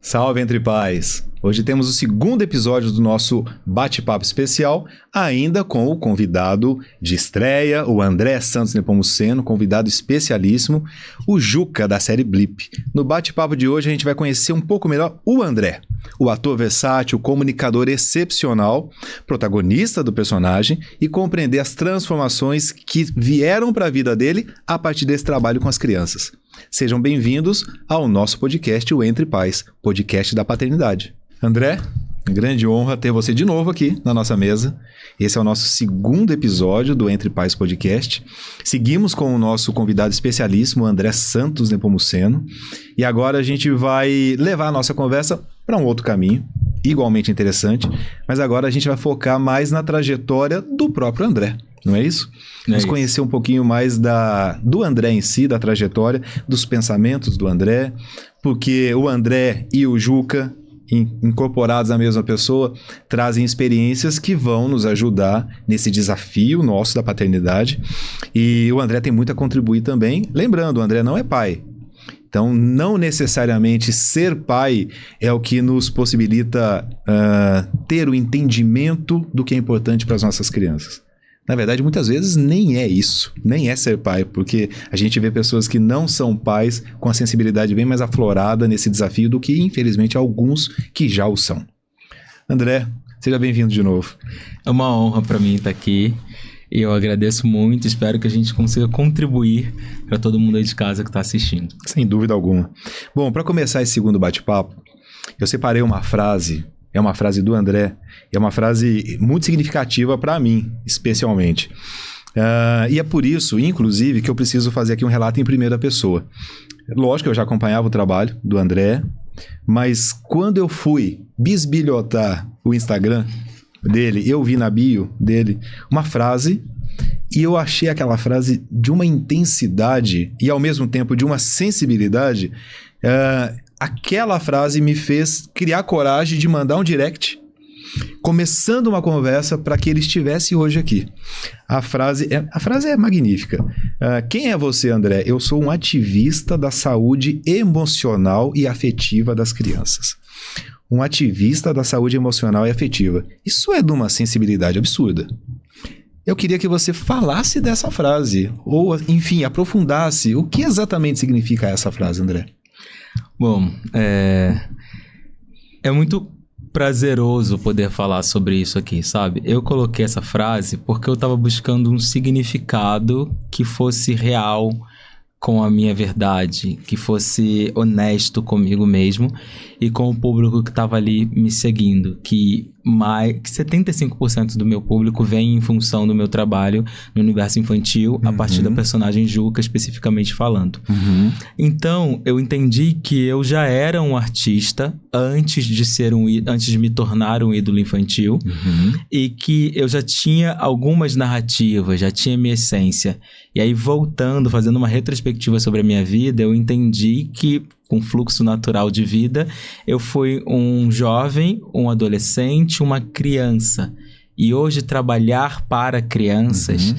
Salve Entre Pais! Hoje temos o segundo episódio do nosso bate-papo especial, ainda com o convidado de estreia, o André Santos Nepomuceno, convidado especialíssimo, o Juca da série Blip. No bate-papo de hoje a gente vai conhecer um pouco melhor o André, o ator versátil, comunicador excepcional, protagonista do personagem e compreender as transformações que vieram para a vida dele a partir desse trabalho com as crianças. Sejam bem-vindos ao nosso podcast, o Entre Pais, podcast da paternidade. André, grande honra ter você de novo aqui na nossa mesa. Esse é o nosso segundo episódio do Entre Pais Podcast. Seguimos com o nosso convidado especialíssimo, André Santos Nepomuceno. E agora a gente vai levar a nossa conversa para um outro caminho, igualmente interessante, mas agora a gente vai focar mais na trajetória do próprio André. Não é isso? Vamos conhecer um pouquinho mais do André em si, da trajetória, dos pensamentos do André, porque o André e o Juca, incorporados na mesma pessoa, trazem experiências que vão nos ajudar nesse desafio nosso da paternidade. E o André tem muito a contribuir também. Lembrando, o André não é pai. Então, não necessariamente ser pai é o que nos possibilita ter o entendimento do que é importante para as nossas crianças. Na verdade, muitas vezes nem é isso, nem é ser pai, porque a gente vê pessoas que não são pais com a sensibilidade bem mais aflorada nesse desafio do que, infelizmente, alguns que já o são. André, seja bem-vindo de novo. É uma honra para mim estar aqui e eu agradeço muito, espero que a gente consiga contribuir para todo mundo aí de casa que está assistindo. Sem dúvida alguma. Bom, para começar esse segundo bate-papo, eu separei uma frase. É uma frase do André, é uma frase muito significativa para mim, especialmente. E é por isso, inclusive, que eu preciso fazer aqui um relato em primeira pessoa. Lógico que eu já acompanhava o trabalho do André, mas quando eu fui bisbilhotar o Instagram dele, eu vi na bio dele uma frase e eu achei aquela frase de uma intensidade e, ao mesmo tempo, de uma sensibilidade. Aquela frase me fez criar coragem de mandar um direct, começando uma conversa para que ele estivesse hoje aqui. A frase é magnífica. Quem é você, André? Eu sou um ativista da saúde emocional e afetiva das crianças. Um ativista da saúde emocional e afetiva. Isso é de uma sensibilidade absurda. Eu queria que você falasse dessa frase, ou, enfim, aprofundasse. O que exatamente significa essa frase, André? Bom, é muito prazeroso poder falar sobre isso aqui, sabe? Eu coloquei essa frase porque eu estava buscando um significado que fosse real com a minha verdade, que fosse honesto comigo mesmo e com o público que estava ali me seguindo, que 75% do meu público vem em função do meu trabalho no universo infantil, a partir da personagem Juca, especificamente falando. Então, eu entendi que eu já era um artista antes de me tornar um ídolo infantil, e que eu já tinha algumas narrativas, já tinha minha essência. E aí, voltando, fazendo uma retrospectiva sobre a minha vida, eu entendi que, com fluxo natural de vida, eu fui um jovem, um adolescente, uma criança. E hoje, trabalhar para crianças,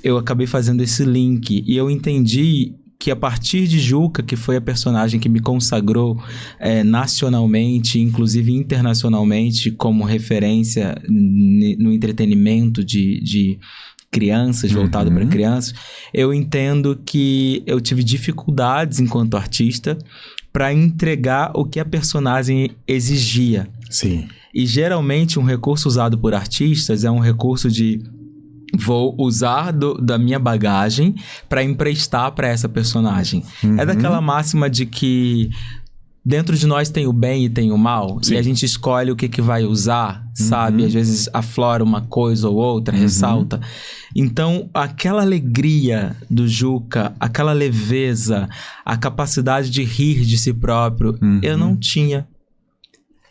eu acabei fazendo esse link. E eu entendi que a partir de Juca, que foi a personagem que me consagrou nacionalmente, inclusive internacionalmente, como referência no entretenimento de crianças, voltado para crianças, eu entendo que eu tive dificuldades enquanto artista para entregar o que a personagem exigia. Sim. E geralmente um recurso usado por artistas é um recurso de vou usar da minha bagagem para emprestar para essa personagem. É daquela máxima de que dentro de nós tem o bem e tem o mal. Sim. E a gente escolhe o que vai usar, sabe? Às vezes aflora uma coisa ou outra, ressalta. Então, aquela alegria do Juca, aquela leveza, a capacidade de rir de si próprio, eu não tinha.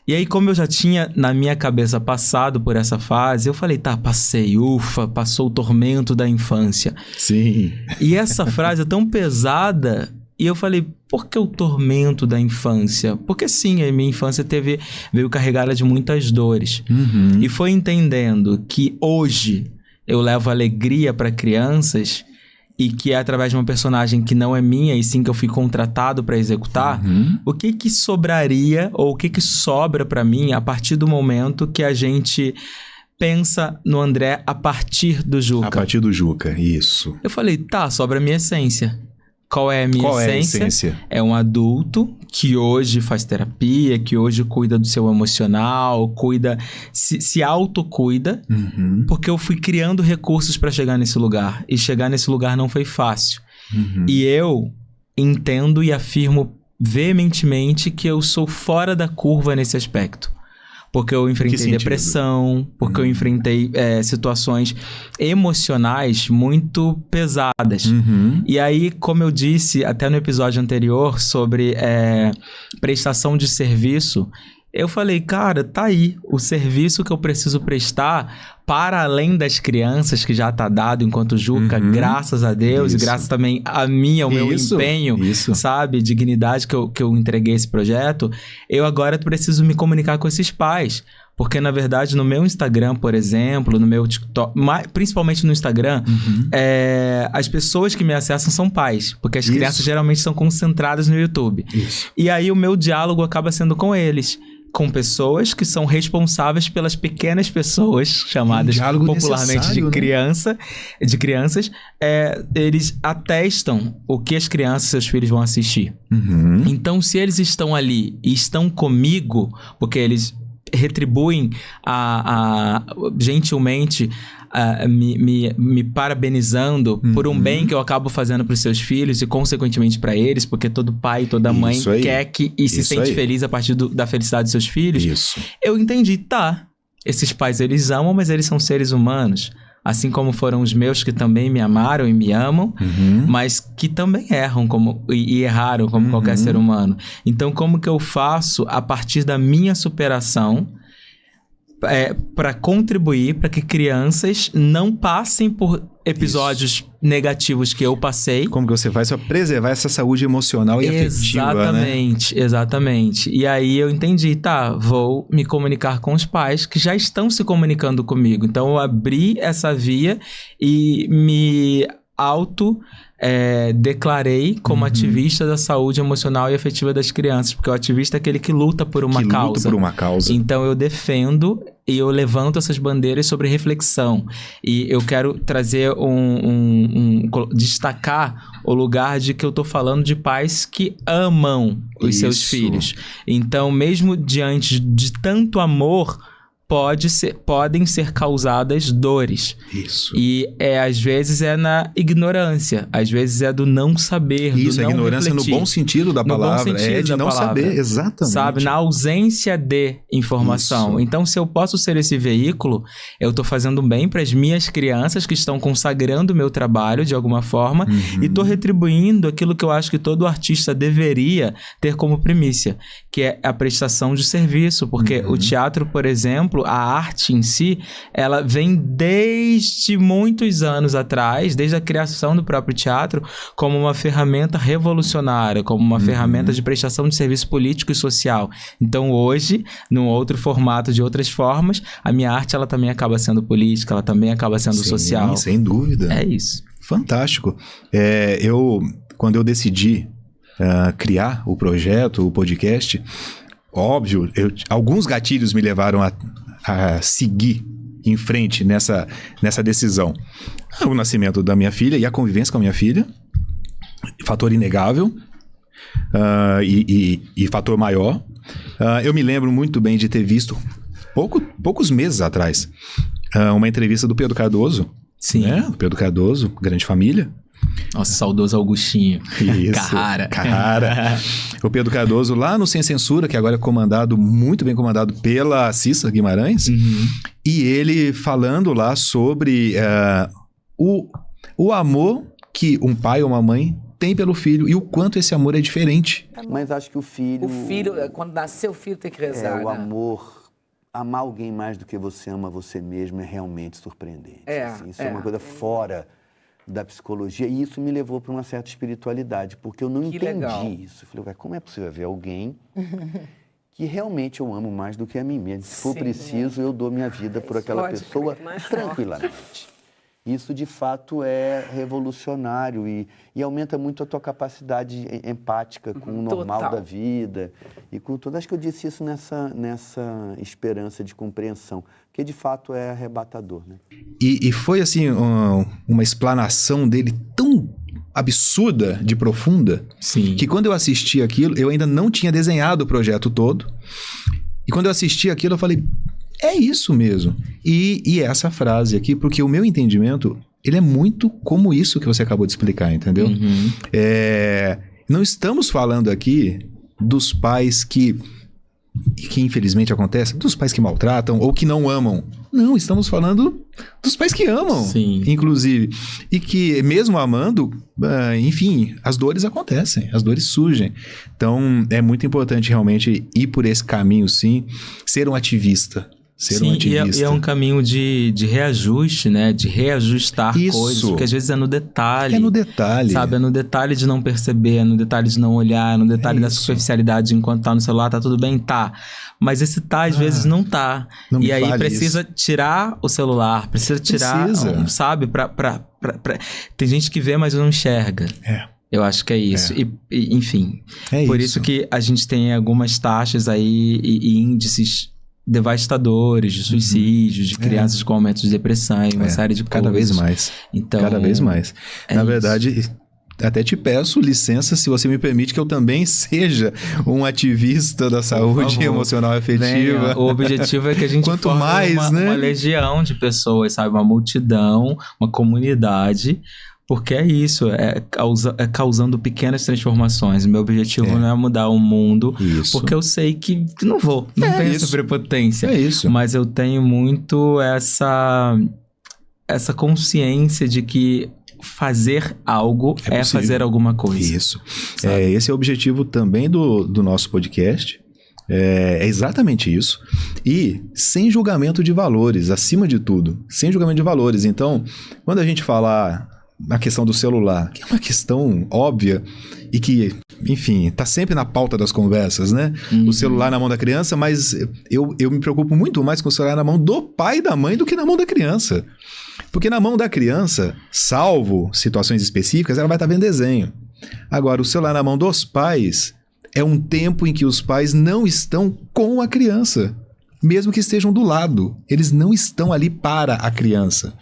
E aí, como eu já tinha na minha cabeça passado por essa fase, eu falei, tá, passei, ufa, passou o tormento da infância. Sim. E essa frase é tão pesada. E eu falei, por que o tormento da infância? Porque sim, a minha infância veio carregada de muitas dores. E foi entendendo que hoje eu levo alegria para crianças e que é através de uma personagem que não é minha, e sim que eu fui contratado para executar, o que sobraria, ou o que sobra para mim a partir do momento que a gente pensa no André a partir do Juca? A partir do Juca, isso. Eu falei, tá, sobra a minha essência. Qual é a minha essência? É a essência? É um adulto que hoje faz terapia, que hoje cuida do seu emocional, se autocuida, porque eu fui criando recursos para chegar nesse lugar. E chegar nesse lugar não foi fácil. E eu entendo e afirmo veementemente que eu sou fora da curva nesse aspecto. Porque eu enfrentei depressão, porque eu enfrentei situações emocionais muito pesadas. E aí, como eu disse até no episódio anterior sobre prestação de serviço, eu falei, cara, tá aí, o serviço que eu preciso prestar para além das crianças, que já tá dado enquanto Juca, graças a Deus, e graças também a mim, ao meu empenho, sabe, dignidade que eu entreguei esse projeto, eu agora preciso me comunicar com esses pais. Porque, na verdade, no meu Instagram, por exemplo, no meu TikTok, principalmente no Instagram, as pessoas que me acessam são pais. Porque as crianças geralmente são concentradas no YouTube. E aí o meu diálogo acaba sendo com eles. Com pessoas que são responsáveis pelas pequenas pessoas, chamadas popularmente de crianças, eles atestam o que as crianças e seus filhos vão assistir. Então, se eles estão ali e estão comigo, porque eles retribuem gentilmente me parabenizando por um bem que eu acabo fazendo para os seus filhos e consequentemente para eles, porque todo pai e toda mãe quer e se sente feliz a partir da felicidade dos seus filhos. Eu entendi, tá, esses pais eles amam, mas eles são seres humanos, assim como foram os meus que também me amaram e me amam, mas que também erram e erraram como qualquer ser humano. Então, como que eu faço a partir da minha superação para contribuir para que crianças não passem por episódios negativos que eu passei? Como que você faz para preservar essa saúde emocional e afetiva, né? Exatamente. E aí eu entendi, tá, vou me comunicar com os pais que já estão se comunicando comigo. Então eu abri essa via e me declarei como ativista da saúde emocional e afetiva das crianças, porque o ativista é aquele que luta por uma causa. Então eu defendo e eu levanto essas bandeiras sobre reflexão. E eu quero trazer destacar o lugar de que eu tô falando de pais que amam os seus filhos. Então, mesmo diante de tanto amor, podem ser causadas dores. E às vezes é na ignorância, às vezes é do não saber, do não ignorância refletir. No bom sentido da palavra, de não saber, exatamente. Sabe, na ausência de informação. Então, se eu posso ser esse veículo, eu tô fazendo bem para as minhas crianças que estão consagrando o meu trabalho de alguma forma e tô retribuindo aquilo que eu acho que todo artista deveria ter como primícia, que é a prestação de serviço, porque o teatro, por exemplo, a arte em si, ela vem desde muitos anos atrás, desde a criação do próprio teatro, como uma ferramenta revolucionária, como uma ferramenta de prestação de serviço político e social. Então hoje, num outro formato, de outras formas, a minha arte ela também acaba sendo política, ela também acaba sendo social. Sem dúvida. É isso. Fantástico. Quando eu decidi criar o projeto, o podcast, óbvio, alguns gatilhos me levaram a seguir em frente nessa decisão. O nascimento da minha filha e a convivência com a minha filha, fator inegável, e fator maior. Eu me lembro muito bem de ter visto, poucos meses atrás, uma entrevista do Pedro Cardoso. Sim. Né? Pedro Cardoso, Grande Família. Nossa, saudoso Augustinho. Isso, Carrara. O Pedro Cardoso, lá no Sem Censura, que agora é muito bem comandado pela Cissa Guimarães, e ele falando lá sobre o amor que um pai ou uma mãe tem pelo filho e o quanto esse amor é diferente. Mas acho que o filho, quando nascer o filho tem que rezar, o amor, amar alguém mais do que você ama você mesmo é realmente surpreendente. Isso é uma coisa fora da psicologia, e isso me levou para uma certa espiritualidade, porque eu não entendi isso. Eu falei, ué, como é possível haver alguém que realmente eu amo mais do que a mim mesmo? Se for preciso, eu dou minha vida por aquela pessoa tranquilamente. Isso, de fato, é revolucionário e aumenta muito a tua capacidade empática com o normal da vida e com tudo. Acho que eu disse isso nessa esperança de compreensão, que de fato é arrebatador, né? E foi, assim, uma explanação dele tão absurda, de profunda, Sim. que quando eu assisti aquilo, eu ainda não tinha desenhado o projeto todo. E quando eu assisti aquilo, eu falei... É isso mesmo. E essa frase aqui, porque o meu entendimento, ele é muito como isso que você acabou de explicar, entendeu? Uhum. Não estamos falando aqui dos pais que infelizmente acontece, dos pais que maltratam ou que não amam. Não, estamos falando dos pais que amam, Sim. inclusive. E que mesmo amando, enfim, as dores acontecem, as dores surgem. Então, é muito importante realmente ir por esse caminho, sim, ser um ativista. Ser um ativista. E é um caminho de reajuste, né? De reajustar Isso. coisas, porque às vezes é no detalhe. É no detalhe. Sabe? É no detalhe de não perceber, é no detalhe de não olhar, é no detalhe da superficialidade. Enquanto tá no celular, tá tudo bem? Tá. Mas esse tá, às vezes, não tá. Não me e aí fale precisa isso. tirar o celular, precisa tirar, sabe? Tem gente que vê, mas não enxerga. Eu acho que é isso. E, enfim, por isso que a gente tem algumas taxas aí e índices devastadores de suicídio, de crianças com aumento de depressão e uma série de coisas. Cada vez mais. Então, cada vez mais. É Na isso. verdade, até te peço licença, se você me permite, que eu também seja um ativista da saúde emocional e afetiva. O objetivo é que a gente Quanto forme mais, uma legião de pessoas, sabe? Uma multidão, uma comunidade. Porque é isso, é causando pequenas transformações. Meu objetivo não é mudar o mundo, porque eu sei que não vou, não tenho essa prepotência. É isso. Mas eu tenho muito essa consciência de que fazer algo é fazer alguma coisa. Isso. Esse é o objetivo também do nosso podcast. É exatamente isso. E sem julgamento de valores, acima de tudo. Sem julgamento de valores. Então, quando a gente falar a questão do celular, que é uma questão óbvia e que, enfim, tá sempre na pauta das conversas, né? O celular na mão da criança, mas eu me preocupo muito mais com o celular na mão do pai e da mãe do que na mão da criança. Porque na mão da criança, salvo situações específicas, ela vai estar vendo desenho. Agora, o celular na mão dos pais é um tempo em que os pais não estão com a criança. Mesmo que estejam do lado, eles não estão ali para a criança.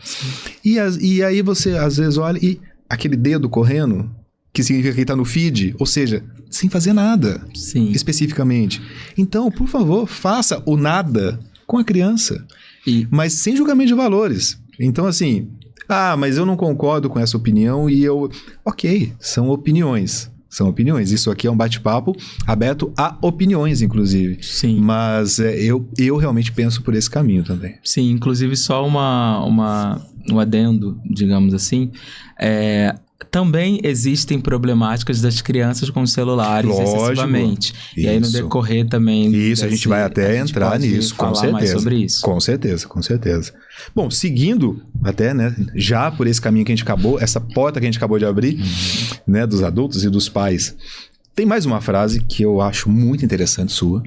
E aí você, às vezes, olha e aquele dedo correndo, que significa que está no feed, ou seja, sem fazer nada, especificamente. Então, por favor, faça o nada com a criança, mas sem julgamento de valores. Então, assim, mas eu não concordo com essa opinião e eu... Ok, são opiniões. São opiniões. Isso aqui é um bate-papo aberto a opiniões, inclusive. Sim. Mas eu realmente penso por esse caminho também. Sim, inclusive só um adendo, digamos assim. Também existem problemáticas das crianças com celulares excessivamente. E aí no decorrer também... Isso, a gente vai até entrar nisso, com certeza. Mais sobre isso. Com certeza, com certeza. Bom, seguindo até, né, já por esse caminho que a gente acabou, essa porta que a gente acabou de abrir, né, dos adultos e dos pais, tem mais uma frase que eu acho muito interessante sua,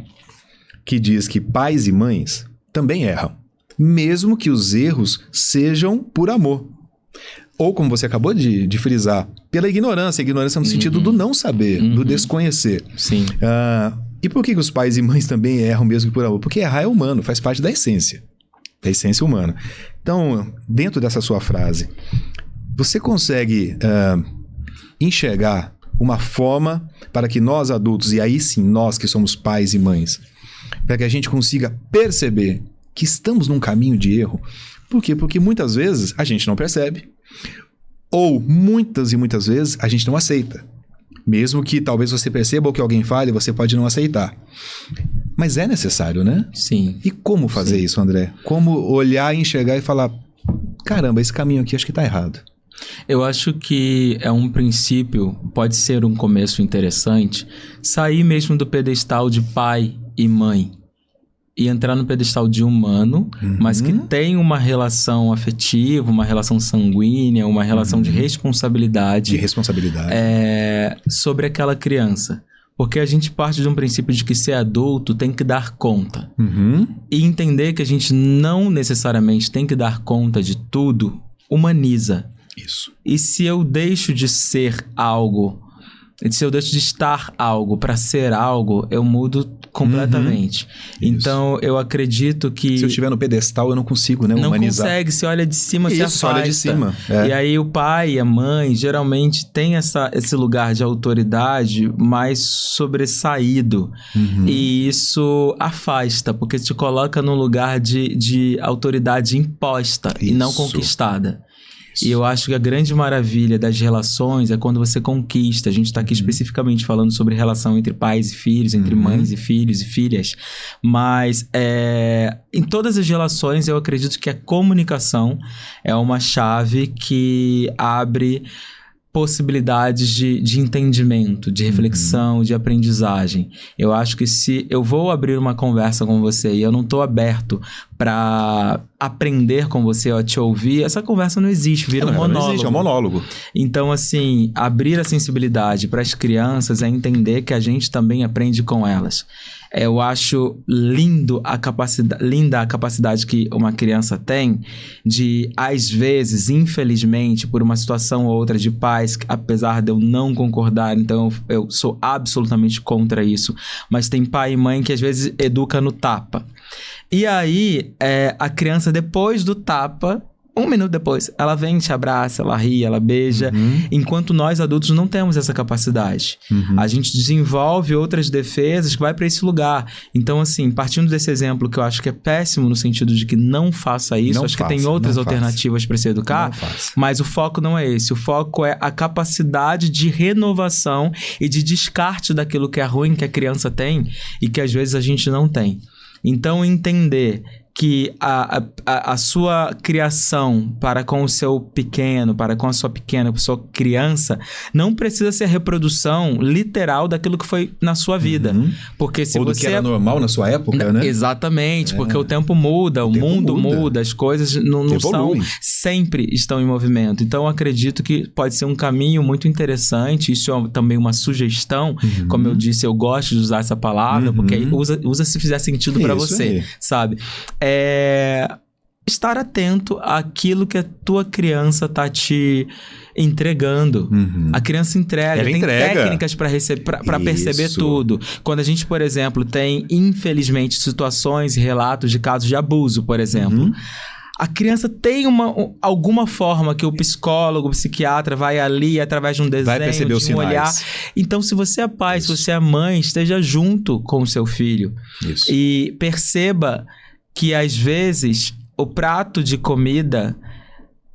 que diz que pais e mães também erram, mesmo que os erros sejam por amor. Ou, como você acabou de frisar, pela ignorância. Ignorância no sentido do não saber, do desconhecer. Sim. E por que os pais e mães também erram mesmo que por amor? Porque errar é humano, faz parte da essência humana. Então, dentro dessa sua frase, você consegue enxergar uma forma para que nós adultos, e aí sim, nós que somos pais e mães, para que a gente consiga perceber que estamos num caminho de erro? Por quê? Porque muitas vezes a gente não percebe. Ou muitas e muitas vezes a gente não aceita. Mesmo que talvez você perceba ou que alguém fale, você pode não aceitar. Mas é necessário, né? Sim. E como fazer isso, André? Como olhar, enxergar e falar, caramba, esse caminho aqui acho que tá errado. Eu acho que é um princípio, pode ser um começo interessante, sair mesmo do pedestal de pai e mãe. E entrar no pedestal de humano, mas que tem uma relação afetiva, uma relação sanguínea, uma relação de responsabilidade. Sobre aquela criança. Porque a gente parte de um princípio de que ser adulto tem que dar conta. E entender que a gente não necessariamente tem que dar conta de tudo humaniza. Isso. E se eu deixo de ser algo, se eu deixo de estar algo para ser algo, eu mudo completamente. Então, eu acredito que... Se eu estiver no pedestal, eu não consigo, né? Não humanizar. consegue, se olha de cima, se afasta. Olha de cima. E aí o pai e a mãe geralmente tem esse lugar de autoridade mais sobressaído. E isso afasta, porque te coloca num lugar de autoridade imposta e não conquistada. E eu acho que a grande maravilha das relações é quando você conquista. A gente está aqui especificamente falando sobre relação entre pais e filhos, entre mães e filhos e filhas. Mas em todas as relações eu acredito que a comunicação é uma chave que abre possibilidades de entendimento, de reflexão, de aprendizagem. Eu acho que se eu vou abrir uma conversa com você e eu não estou aberto para aprender com você ou te ouvir, essa conversa não existe, vira um monólogo. Não existe, é um monólogo. Então, assim, abrir a sensibilidade para as crianças é entender que a gente também aprende com elas. Eu acho linda a capacidade que uma criança tem de, às vezes, infelizmente, por uma situação ou outra de pais, apesar de eu não concordar, então eu sou absolutamente contra isso, mas tem pai e mãe que às vezes educa no tapa. E aí, a criança, depois do tapa, 1 minuto depois, ela vem, te abraça, ela ri, ela beija, enquanto nós adultos não temos essa capacidade. A gente desenvolve outras defesas que vai para esse lugar. Então, assim, partindo desse exemplo que eu acho que é péssimo no sentido de que não faça isso, acho que tem outras alternativas para se educar, mas o foco não é esse. O foco é a capacidade de renovação e de descarte daquilo que é ruim que a criança tem e que às vezes a gente não tem. Então, entender que a sua criação para com o seu pequeno, para com a sua pequena, com a sua criança, não precisa ser a reprodução literal daquilo que foi na sua vida. Porque se ou do você... que era normal na sua época, né? Exatamente, porque o tempo muda, o mundo muda, as coisas não são... Sempre estão em movimento. Então, eu acredito que pode ser um caminho muito interessante. Isso é também uma sugestão. Como eu disse, eu gosto de usar essa palavra, porque aí usa se fizer sentido para você, sabe? Estar atento àquilo que a tua criança tá te entregando. A criança entrega. Ela tem técnicas para perceber tudo. Quando a gente, por exemplo, tem, infelizmente, situações e relatos de casos de abuso, por exemplo... A criança tem alguma forma que o psicólogo, o psiquiatra vai ali através de um desenho, vai perceber de um olhar. Então, se você é pai, se você é mãe, esteja junto com o seu filho. E perceba que, às vezes, o prato de comida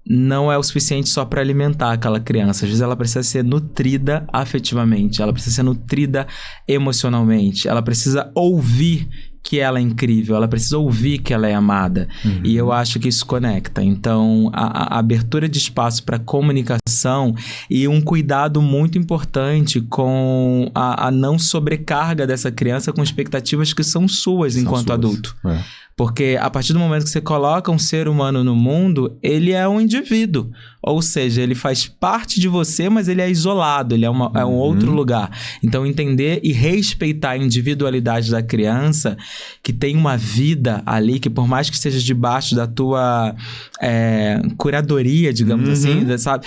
não é o suficiente só para alimentar aquela criança. Às vezes ela precisa ser nutrida afetivamente, ela precisa ser nutrida emocionalmente, ela precisa ouvir que ela é incrível, ela precisa ouvir que ela é amada. E eu acho que isso conecta. Então, a abertura de espaço para comunicação e um cuidado muito importante com a não sobrecarga dessa criança com expectativas que são suas enquanto adulto. Porque a partir do momento que você coloca um ser humano no mundo, ele é um indivíduo. Ou seja, ele faz parte de você, mas ele é isolado, ele é um outro lugar. Então, entender e respeitar a individualidade da criança, que tem uma vida ali, que por mais que seja debaixo da tua curadoria, digamos assim, sabe?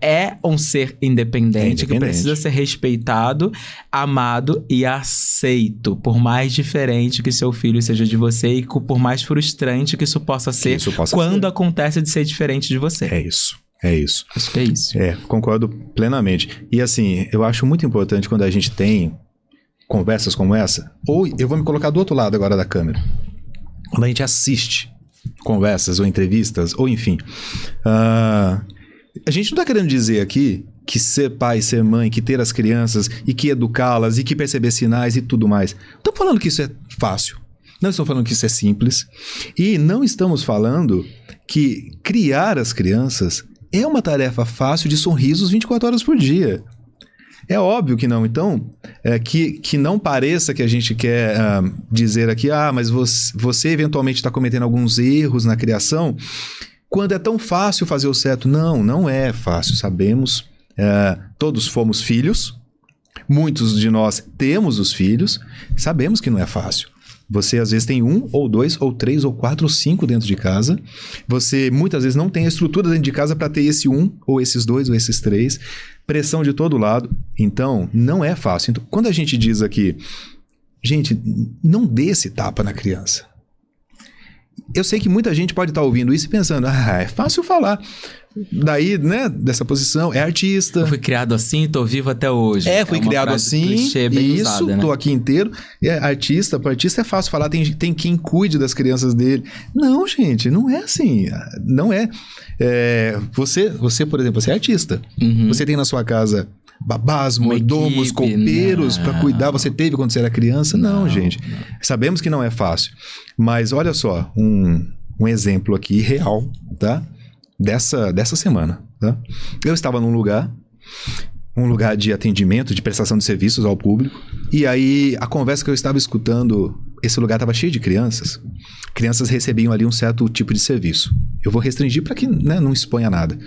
É um ser independente que precisa ser respeitado, amado e aceito, por mais diferente que seu filho seja de você e por mais frustrante que isso possa ser quando acontece de ser diferente de você. É isso. Acho que é isso. Concordo plenamente. E assim, eu acho muito importante quando a gente tem conversas como essa, ou eu vou me colocar do outro lado agora da câmera, quando a gente assiste conversas ou entrevistas, ou enfim, a gente não está querendo dizer aqui que ser pai, ser mãe, que ter as crianças e que educá-las e que perceber sinais e tudo mais. Não estamos falando que isso é fácil. Não estamos falando que isso é simples. E não estamos falando que criar as crianças é uma tarefa fácil de sorrisos 24 horas por dia. É óbvio que não. Então, que não pareça que a gente quer dizer aqui, mas você eventualmente está cometendo alguns erros na criação, quando é tão fácil fazer o certo. Não é fácil. Sabemos, todos fomos filhos, muitos de nós temos os filhos, sabemos que não é fácil. Você às vezes tem 1, ou 2, ou 3, ou 4, ou 5 dentro de casa. Você muitas vezes não tem a estrutura dentro de casa para ter esse 1, ou esses 2, ou esses 3. Pressão de todo lado. Então, não é fácil. Então, quando a gente diz aqui, gente, não dê esse tapa na criança. Eu sei que muita gente pode estar ouvindo isso e pensando, é fácil falar. Daí, né, dessa posição, é artista. Eu fui criado assim, tô vivo até hoje. Fui criado assim, clichê, bem isso, usada, né? Tô aqui inteiro. Artista, para artista é fácil falar, tem quem cuide das crianças dele. Não, gente, não é assim. Não é. Você, por exemplo, você é artista. Uhum. Você tem na sua casa babás, mordomos, copeiros para cuidar. Você teve quando você era criança? Não, gente. Não. Sabemos que não é fácil. Mas olha só, um exemplo aqui real, tá? Dessa semana, tá? Eu estava num lugar de atendimento, de prestação de serviços ao público, e aí a conversa que eu estava escutando, esse lugar estava cheio de crianças. Crianças recebiam ali um certo tipo de serviço. Eu vou restringir para que, né, não exponha nada.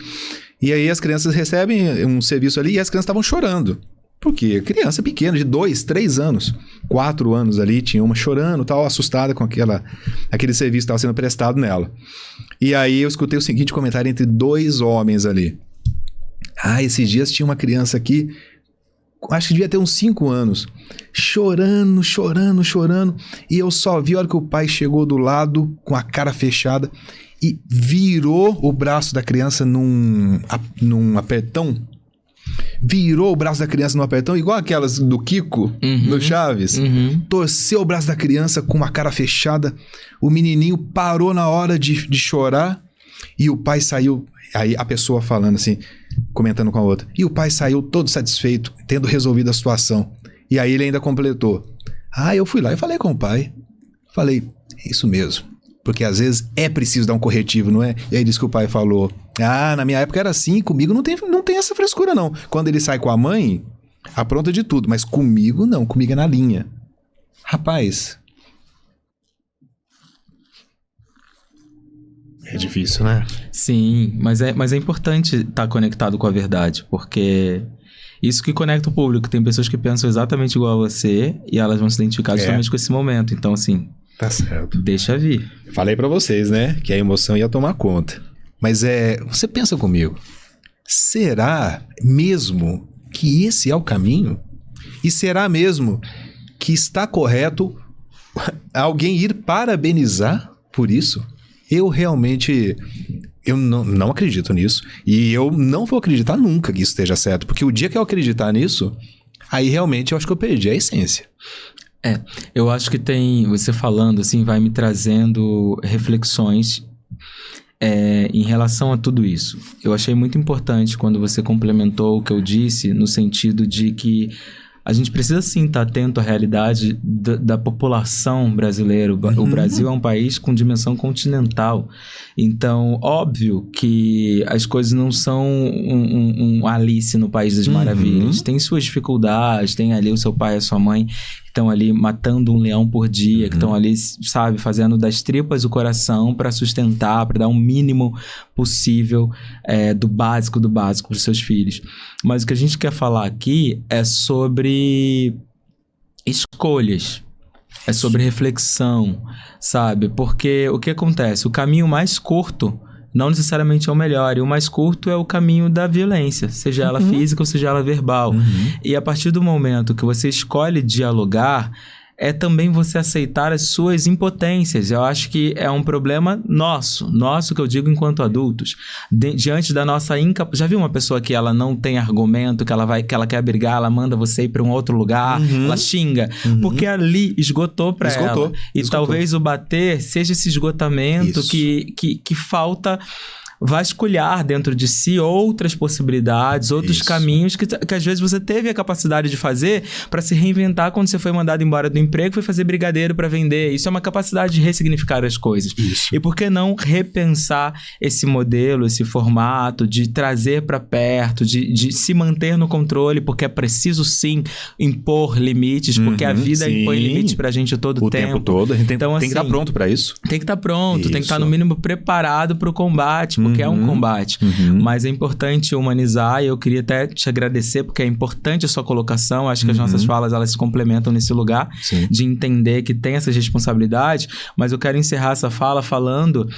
E aí as crianças recebem um serviço ali e as crianças estavam chorando. Porque criança pequena, de 2, 3 anos, 4 anos ali, tinha uma chorando, tal, assustada com aquele serviço que estava sendo prestado nela. E aí eu escutei o seguinte comentário entre 2 homens ali. Esses dias tinha uma criança aqui, acho que devia ter uns 5 anos, chorando, e eu só vi a hora que o pai chegou do lado, com a cara fechada, e virou o braço da criança num apertão. Virou o braço da criança no apertão, igual aquelas do Kiko, no Chaves. Torceu o braço da criança com a cara fechada. O menininho parou na hora de chorar. E o pai saiu... Aí a pessoa falando assim, comentando com a outra. E o pai saiu todo satisfeito, tendo resolvido a situação. E aí ele ainda completou. Eu fui lá e falei com o pai. Falei, é isso mesmo. Porque às vezes é preciso dar um corretivo, não é? E aí disse que o pai falou, na minha época era assim, comigo não tem essa frescura não. Quando ele sai com a mãe, apronta de tudo, mas comigo não, comigo é na linha. Rapaz, é difícil, né? Sim, mas é importante estar conectado com a verdade, porque isso que conecta o público. Tem pessoas que pensam exatamente igual a você e elas vão se identificar justamente com esse momento. Então, assim... Tá certo. Deixa vir. Falei pra vocês, né? Que a emoção ia tomar conta. Mas você pensa comigo. Será mesmo que esse é o caminho? E será mesmo que está correto alguém ir parabenizar por isso? Eu realmente... Eu não acredito nisso. E eu não vou acreditar nunca que isso esteja certo. Porque o dia que eu acreditar nisso, aí realmente eu acho que eu perdi a essência. Eu acho que você falando assim, vai me trazendo reflexões em relação a tudo isso. Eu achei muito importante quando você complementou o que eu disse, no sentido de que a gente precisa sim estar atento à realidade da população brasileira. O Brasil é um país com dimensão continental. Então, óbvio que as coisas não são um Alice no País das Maravilhas. Tem suas dificuldades, tem ali o seu pai e a sua mãe que estão ali matando um leão por dia, que estão ali, sabe, fazendo das tripas o coração para sustentar, para dar um mínimo possível do básico para os seus filhos. Mas o que a gente quer falar aqui é sobre escolhas, é sobre reflexão, sabe? Porque o que acontece? O caminho mais curto não necessariamente é o melhor, e o mais curto é o caminho da violência, seja ela física ou seja ela verbal. E a partir do momento que você escolhe dialogar, é também você aceitar as suas impotências. Eu acho que é um problema nosso que eu digo enquanto adultos, diante da nossa incapacidade. Já viu uma pessoa que ela não tem argumento, que ela quer brigar, ela manda você ir para um outro lugar, ela xinga, porque ali esgotou para ela. E talvez o bater seja esse esgotamento que falta vasculhar dentro de si outras possibilidades, outros caminhos que às vezes você teve a capacidade de fazer para se reinventar quando você foi mandado embora do emprego, foi fazer brigadeiro para vender. Isso é uma capacidade de ressignificar as coisas. E por que não repensar esse modelo, esse formato, de trazer para perto, de se manter no controle, porque é preciso sim impor limites, porque a vida impõe limites pra gente todo o tempo todo. A gente tem que estar pronto para isso. Tem que estar pronto, tem que estar no mínimo preparado para o combate, porque é um combate. Mas é importante humanizar, e eu queria até te agradecer, porque é importante a sua colocação. Acho que as nossas falas, elas se complementam nesse lugar, de entender que tem essas responsabilidades. Mas eu quero encerrar essa fala falando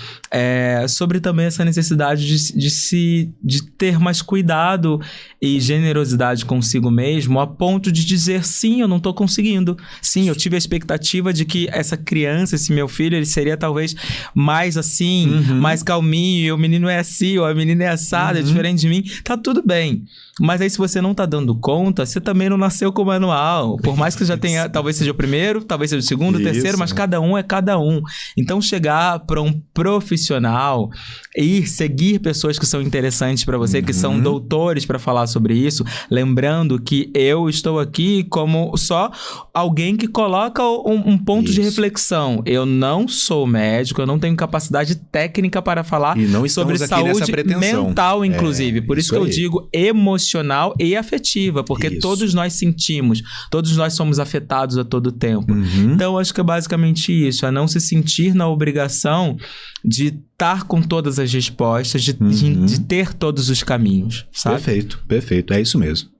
sobre também essa necessidade de ter mais cuidado e generosidade consigo mesmo, a ponto de dizer, sim, eu não tô conseguindo. Sim, eu tive a expectativa de que essa criança, esse meu filho, ele seria talvez mais assim, mais calminho, e o menino é assim, ou a menina é assada, é diferente de mim. Tá tudo bem. Mas aí, se você não tá dando conta, você também não nasceu com o manual. Por mais que já tenha, talvez seja o primeiro, talvez seja o segundo, o terceiro, mas cada um é cada um. Então, chegar para um profissional e seguir pessoas que são interessantes para você, que são doutores para falar sobre isso, lembrando que eu estou aqui como só alguém que coloca um ponto de reflexão. Eu não sou médico, eu não tenho capacidade técnica para falar sobre saúde mental, inclusive. Por isso que eu digo emocional e afetiva, porque todos nós sentimos, todos nós somos afetados a todo tempo. Então, acho que é basicamente isso, é não se sentir na obrigação de estar com todas as respostas, de ter todos os caminhos, sabe? Perfeito, é isso mesmo.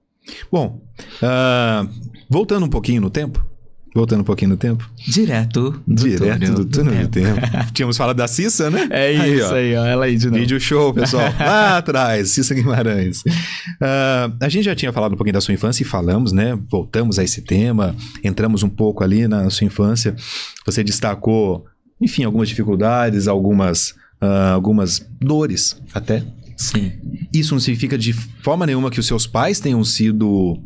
Bom, voltando um pouquinho no tempo. Direto do túnel do tempo. Tínhamos falado da Cissa, né? É isso aí, ó. Ela aí de novo. Vídeo show, pessoal. Lá atrás, Cissa Guimarães. A gente já tinha falado um pouquinho da sua infância e falamos, né? Voltamos a esse tema, entramos um pouco ali na sua infância. Você destacou, enfim, algumas dificuldades, algumas dores até. Sim. Isso não significa de forma nenhuma que os seus pais tenham sido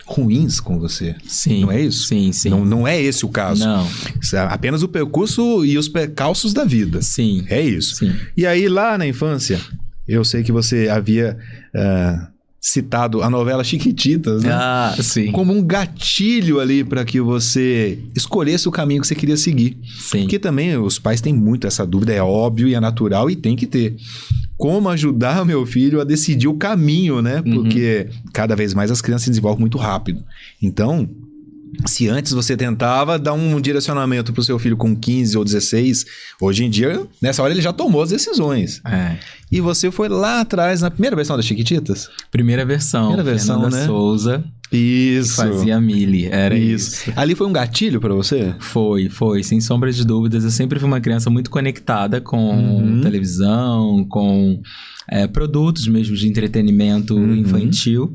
ruins com você. Sim. Não é isso? Sim. Não é esse o caso. Não. Isso é apenas o percurso e os percalços da vida. Sim. É isso. Sim. E aí, lá na infância, eu sei que você havia citado a novela Chiquititas, né? Ah, sim. Como um gatilho ali para que você escolhesse o caminho que você queria seguir. Sim. Porque também os pais têm muito essa dúvida, é óbvio e é natural e tem que ter. Como ajudar o meu filho a decidir o caminho, né? Porque cada vez mais as crianças se desenvolvem muito rápido. Então, se antes você tentava dar um direcionamento pro seu filho com 15 ou 16, hoje em dia, nessa hora ele já tomou as decisões. E você foi lá atrás, na primeira versão das Chiquititas? Primeira versão, Fernanda, né? Souza. Isso. Fazia a Mili, era isso. Ali foi um gatilho pra você? Foi, sem sombra de dúvidas. Eu sempre fui uma criança muito conectada com televisão, com produtos mesmo de entretenimento infantil.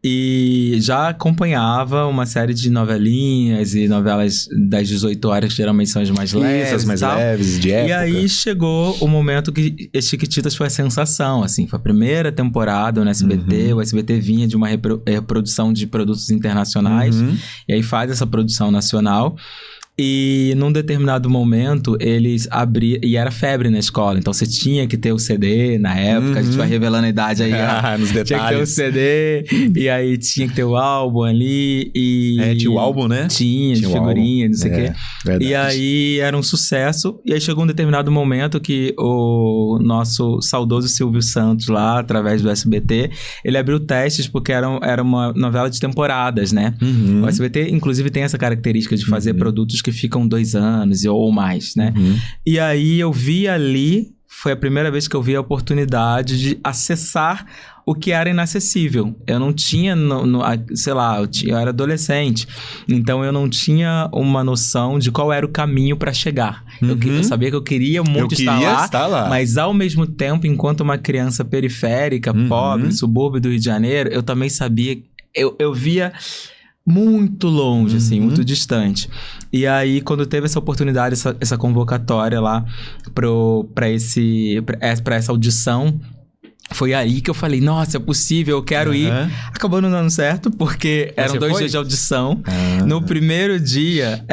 E já acompanhava uma série de novelinhas e novelas das 18 horas, que geralmente são as mais leves. Isso, as mais leves, de época. E aí chegou o momento que Chiquititas foi a sensação, assim. Foi a primeira temporada no SBT. O SBT vinha de uma reprodução de produtos internacionais. E aí faz essa produção nacional. E num determinado momento, eles abriam... E era febre na escola, então você tinha que ter o CD na época. A gente vai revelando a idade aí. Nos detalhes. Tinha que ter o CD, e aí tinha que ter o álbum ali. Tinha o álbum, né? Tinha de figurinha, não sei o quê. Verdade. E aí era um sucesso. E aí chegou um determinado momento que o nosso saudoso Silvio Santos lá, através do SBT, ele abriu testes porque era uma novela de temporadas, né? O SBT, inclusive, tem essa característica de fazer produtos que ficam 2 anos ou mais, né? E aí eu vi ali, foi a primeira vez que eu vi a oportunidade de acessar o que era inacessível. Eu não tinha, sei lá, eu era adolescente, então eu não tinha uma noção de qual era o caminho para chegar. Eu sabia que eu queria muito estar lá, mas ao mesmo tempo, enquanto uma criança periférica, pobre, subúrbio do Rio de Janeiro, eu também sabia, eu via muito longe, assim, muito distante. E aí, quando teve essa oportunidade, essa convocatória lá pra essa audição, foi aí que eu falei, nossa, é possível, eu quero ir. Acabou não dando certo, porque eram 2 dias de audição. No primeiro dia,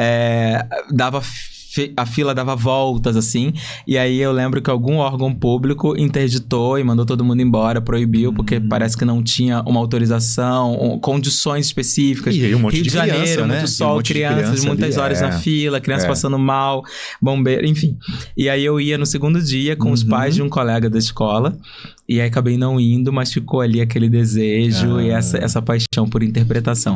a fila dava voltas, assim. E aí eu lembro que algum órgão público interditou e mandou todo mundo embora, proibiu, porque parece que não tinha uma autorização, condições específicas. E aí um monte Rio de Janeiro, né? muito sol, crianças, muitas horas na fila, crianças passando mal, bombeiro, enfim. E aí eu ia no segundo dia com os pais de um colega da escola. E aí acabei não indo, mas ficou ali aquele desejo e essa paixão por interpretação.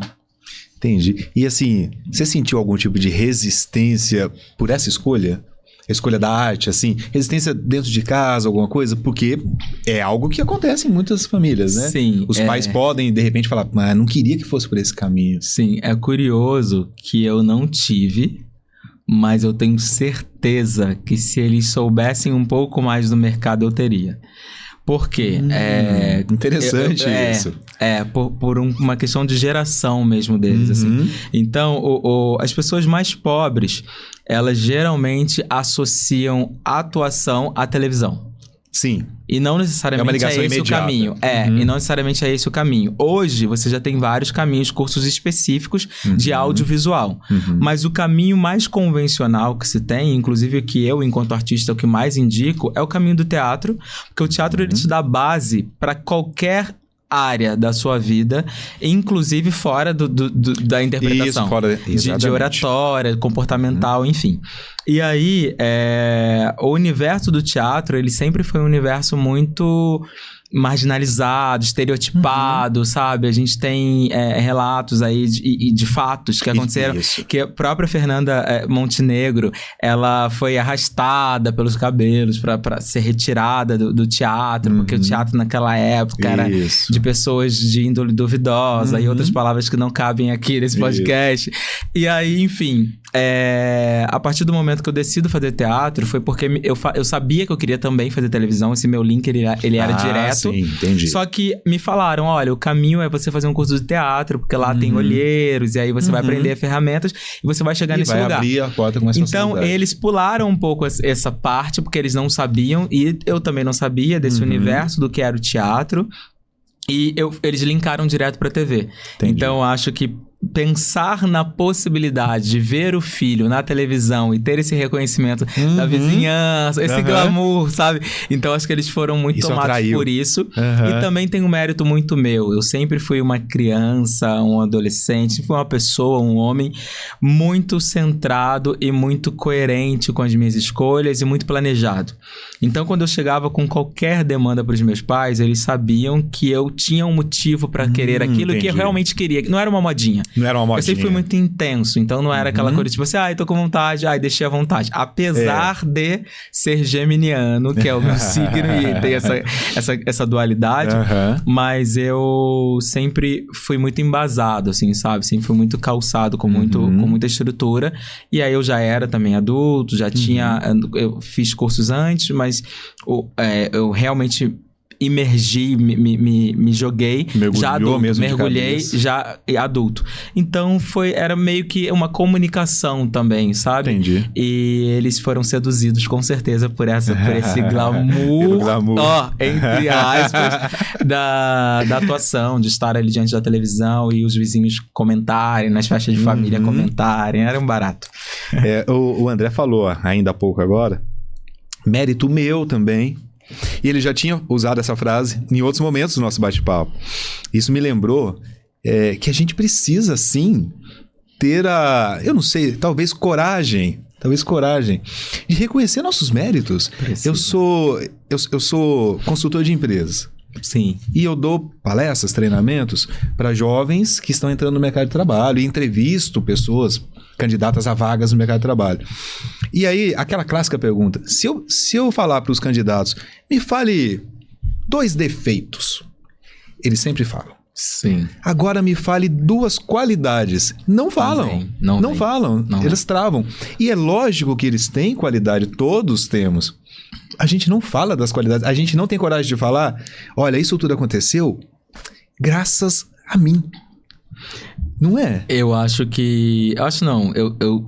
Entendi. E assim, você sentiu algum tipo de resistência por essa escolha? a escolha da arte, assim? Resistência dentro de casa, alguma coisa? Porque é algo que acontece em muitas famílias, né? Sim. Os pais podem, de repente, falar, mas não queria que fosse por esse caminho. Sim, é curioso que eu não tive, mas eu tenho certeza que se eles soubessem um pouco mais do mercado, eu teria. Por quê? Interessante isso. Por uma questão de geração mesmo deles, assim. Então, as pessoas mais pobres, elas geralmente associam a atuação à televisão. Sim. E não necessariamente é esse imediata. o caminho. E não necessariamente é esse o caminho. Hoje, você já tem vários caminhos, cursos específicos de audiovisual. Mas o caminho mais convencional que se tem, inclusive o que eu, enquanto artista, o que mais indico, é o caminho do teatro. Porque o teatro, ele te dá base para qualquer área da sua vida, inclusive fora da interpretação. Isso, fora, de oratória, comportamental, enfim. E aí, o universo do teatro, ele sempre foi um universo muito marginalizado, estereotipado, sabe? A gente tem relatos aí de fatos que aconteceram. Isso. Que a própria Fernanda Montenegro, ela foi arrastada pelos cabelos pra ser retirada do teatro, porque o teatro naquela época era de pessoas de índole duvidosa e outras palavras que não cabem aqui nesse podcast. E aí, enfim, a partir do momento que eu decido fazer teatro, foi porque eu sabia que eu queria também fazer televisão. Esse meu link, ele era direto. Sim, entendi. Só que me falaram, olha, o caminho é você fazer um curso de teatro, porque lá tem olheiros, e aí você vai aprender ferramentas e você vai chegar nesse lugar. Abrir a porta com essa Então, eles pularam um pouco essa parte, porque eles não sabiam, e eu também não sabia desse universo do que era o teatro. E eles linkaram direto pra TV. Entendi. Então, eu acho que pensar na possibilidade de ver o filho na televisão e ter esse reconhecimento da vizinhança, esse glamour, sabe? Então, acho que eles foram muito tomados por isso. E também tem um mérito muito meu. Eu sempre fui uma criança, um adolescente, fui uma pessoa, um homem muito centrado e muito coerente com as minhas escolhas e muito planejado. Então, quando eu chegava com qualquer demanda para os meus pais, eles sabiam que eu tinha um motivo para querer aquilo que eu realmente queria. Não era uma modinha. Não era uma modinha. Eu sempre fui muito intenso, então não era aquela coisa tipo assim, tô com vontade, deixei à vontade. Apesar de ser geminiano, que é o meu signo e ter essa dualidade, mas eu sempre fui muito embasado, assim, sabe? Sempre fui muito calçado com muita estrutura. E aí eu já era também adulto, já tinha... Eu fiz cursos antes, mas eu realmente... imergi, me joguei, já adulto, mergulhei já adulto. Então era meio que uma comunicação também, sabe? Entendi. E eles foram seduzidos com certeza por esse glamour, entre aspas, da atuação, de estar ali diante da televisão e os vizinhos comentarem, nas festas de família comentarem, era um barato. O André falou ainda há pouco agora, mérito meu também. E ele já tinha usado essa frase em outros momentos do nosso bate-papo. Isso me lembrou que a gente precisa, sim, ter eu não sei, talvez coragem de reconhecer nossos méritos. Eu sou consultor de empresas. Sim. E eu dou palestras, treinamentos para jovens que estão entrando no mercado de trabalho e entrevisto pessoas candidatas a vagas no mercado de trabalho. E aí, aquela clássica pergunta, se eu falar para os candidatos, me fale 2 defeitos, eles sempre falam. Sim. Agora me fale 2 qualidades. Não falam. Não falam. Eles travam. E é lógico que eles têm qualidade, todos temos. A gente não fala das qualidades, a gente não tem coragem de falar, olha, isso tudo aconteceu graças a mim. Não é? Eu acho que...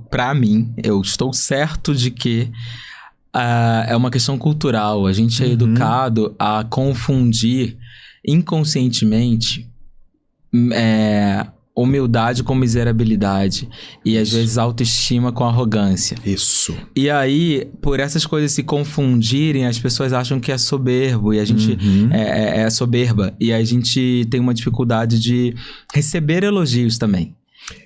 Pra mim, eu estou certo de que é uma questão cultural. A gente é educado a confundir inconscientemente humildade com miserabilidade. E às vezes autoestima com arrogância. Isso. E aí, por essas coisas se confundirem, as pessoas acham que é soberbo. E a gente é soberba. E a gente tem uma dificuldade de receber elogios também.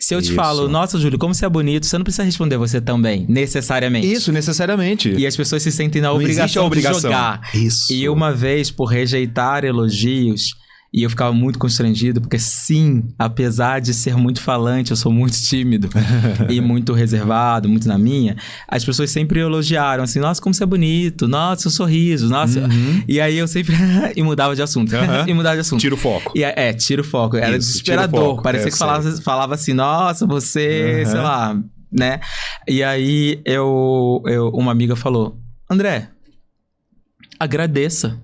Se eu te falo, nossa, Júlio, como você é bonito, você não precisa responder você também, necessariamente. Isso, necessariamente. E as pessoas se sentem na obrigação de jogar. Isso. E uma vez, por rejeitar elogios, E eu ficava muito constrangido, porque sim, apesar de ser muito falante, eu sou muito tímido e muito reservado, muito na minha, as pessoas sempre elogiaram, assim, nossa, como você é bonito, nossa, seu sorriso, nossa. E aí eu sempre... e mudava de assunto. E mudava de assunto. Tira o foco. Tira o foco. Era desesperador. Parecia que falava assim, nossa, você, sei lá, né? E aí uma amiga falou, André, agradeça.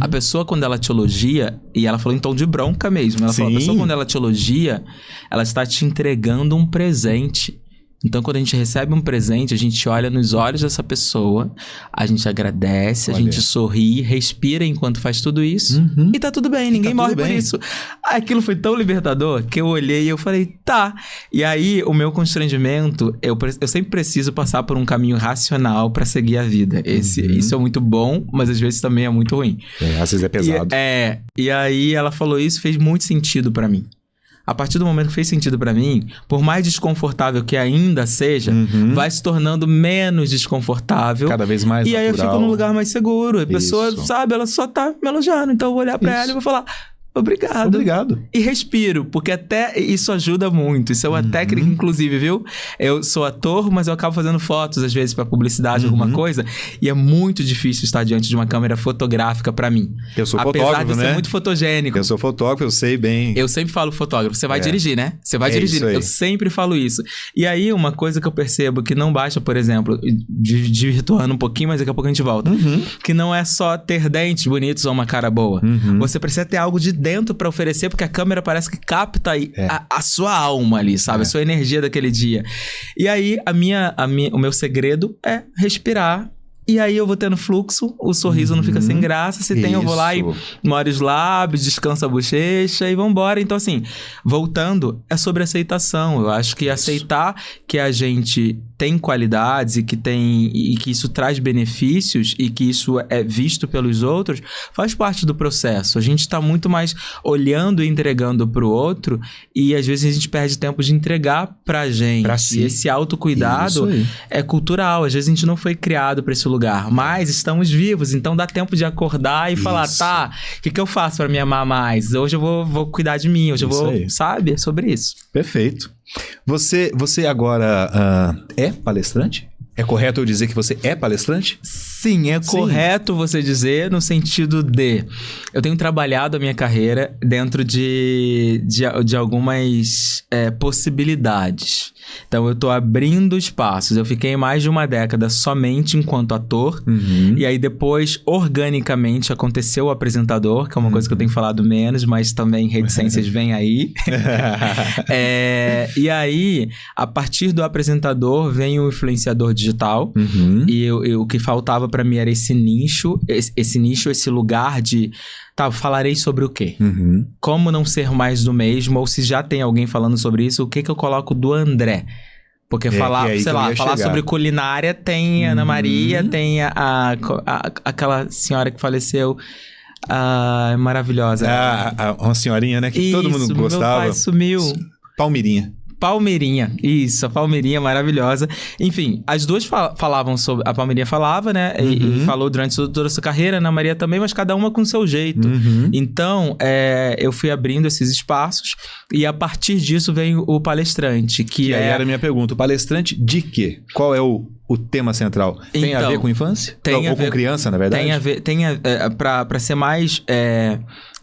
A pessoa, quando ela te elogia, e ela falou em tom de bronca mesmo, ela falou, a pessoa, quando ela te elogia, ela está te entregando um presente. Então, quando a gente recebe um presente, a gente olha nos olhos dessa pessoa, a gente agradece, a gente sorri, respira enquanto faz tudo isso, e tá tudo bem, ninguém morre por isso. Aquilo foi tão libertador que eu olhei e eu falei, tá. E aí, o meu constrangimento, eu sempre preciso passar por um caminho racional pra seguir a vida. Isso é muito bom, mas às vezes também é muito ruim. Às vezes é pesado. E aí, ela falou isso, fez muito sentido pra mim. A partir do momento que fez sentido pra mim, por mais desconfortável que ainda seja, vai se tornando menos desconfortável. Cada vez mais natural. E aí eu fico num lugar mais seguro. A pessoa, sabe, ela só tá me elogiando. Então eu vou olhar pra ela e vou falar... Obrigado. E respiro, porque até isso ajuda muito. Isso é uma técnica, inclusive, viu? Eu sou ator, mas eu acabo fazendo fotos, às vezes, pra publicidade, alguma coisa. E é muito difícil estar diante de uma câmera fotográfica pra mim. Eu sou fotógrafo, apesar de ser muito fotogênico. Eu sou fotógrafo, eu sei bem. Eu sempre falo fotógrafo. Você vai dirigir, né? Você vai dirigir. Eu sempre falo isso. E aí, uma coisa que eu percebo que não basta, por exemplo, desvirtuando um pouquinho, mas daqui a pouco a gente volta. Que não é só ter dentes bonitos ou uma cara boa. Você precisa ter algo de dentro pra oferecer, porque a câmera parece que capta a sua alma ali, sabe? A sua energia daquele dia. E aí, o meu segredo é respirar. E aí eu vou tendo fluxo, o sorriso não fica sem graça. Se tem, eu vou lá e molho os lábios, descanso a bochecha e vambora. Então, assim, voltando, é sobre aceitação. Eu acho que aceitar que a gente tem qualidades e que isso traz benefícios e que isso é visto pelos outros, faz parte do processo. A gente tá muito mais olhando e entregando pro outro e às vezes a gente perde tempo de entregar pra gente. Pra si. E esse autocuidado é cultural. Às vezes a gente não foi criado pra esse lugar, mas estamos vivos, então dá tempo de acordar e falar, tá, o que eu faço pra me amar mais? Hoje eu vou cuidar de mim, hoje eu vou, sabe? É sobre isso. Perfeito. Você agora é palestrante? É correto eu dizer que você é palestrante? Sim, é correto você dizer no sentido de... Eu tenho trabalhado a minha carreira dentro de algumas possibilidades. Então, eu tô abrindo espaços. Eu fiquei mais de uma década somente enquanto ator. E aí, depois, organicamente, aconteceu o apresentador, que é uma coisa que eu tenho falado menos, mas também reticências vêm aí. E aí, a partir do apresentador, vem o influenciador digital. E o que faltava pra mim era esse nicho, esse lugar de... Tá, falarei sobre o quê? Como não ser mais do mesmo? Ou se já tem alguém falando sobre isso, o que eu coloco do André? Porque falar sobre culinária tem a Ana Maria, tem aquela senhora que faleceu, maravilhosa. Uma senhorinha, né? Que todo mundo gostava. Meu pai sumiu. Palmeirinha, isso, a Palmeirinha maravilhosa. Enfim, as duas falavam sobre... A Palmeirinha falava, né? E falou durante toda a sua carreira, a Ana Maria também, mas cada uma com o seu jeito. Então, eu fui abrindo esses espaços e a partir disso vem o palestrante, que aí era a minha pergunta. O palestrante de quê? Qual é o tema central? Tem a ver com infância? Tem ou com criança, na verdade? Tem a ver... Pra ser mais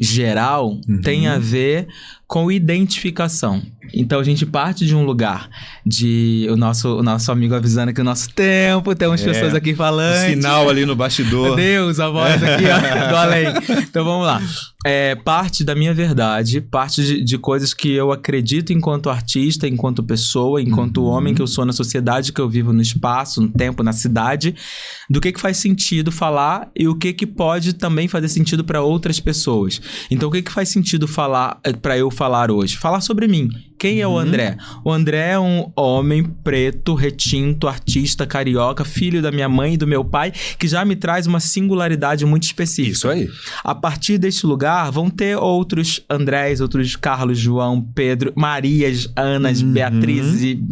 geral, tem a ver com identificação. Então, a gente parte de um lugar de... O nosso amigo avisando que o nosso tempo, tem umas pessoas aqui falando. Sinal ali no bastidor. Meu Deus, a voz aqui, ó, do além. Então, vamos lá. Parte da minha verdade, parte de coisas que eu acredito enquanto artista, enquanto pessoa, enquanto homem que eu sou na sociedade, que eu vivo no espaço, no tempo, na cidade, do que faz sentido falar e o que pode também fazer sentido para outras pessoas. Então, o que faz sentido falar para eu falar hoje? Falar sobre mim. Quem é o André? O André é um homem preto, retinto, artista, carioca, filho da minha mãe e do meu pai, que já me traz uma singularidade muito específica. Isso aí. A partir deste lugar, vão ter outros Andrés, outros Carlos, João, Pedro, Marias, Anas, Beatrizes e